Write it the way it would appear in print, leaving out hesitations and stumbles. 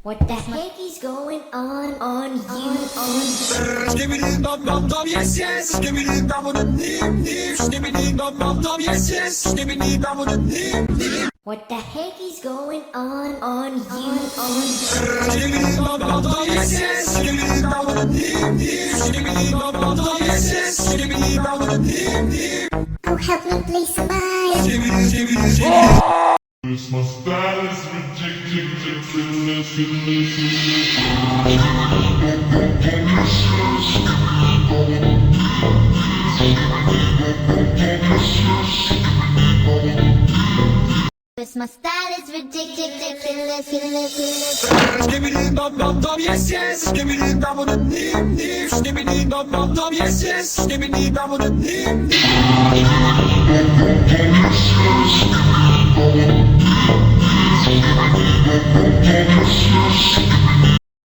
What the heck is going on you? Skibidi dum dum dum, yes yes. Skibidi dum dum dim dim. Skibidi dum dum dum, yes yes. Skibidi dum dum dim dim. What the heck is going on you? Skibidi dum dum dum, yes yes. Skibidi dum dum dim dim. Skibidi dum dum dum, yes yes. Skibidi dum dum dim dim. Oh, help me, please, somebody. Skibidi skibidi skibidi. It's my style is ridiculous. My style is ridiculous. Skibidi dum dum dum, yes yes. Skibidi dum dum dim dim. Skibidi dum dum dum, yes yes. Skibidi dum dum dim dim. Yes,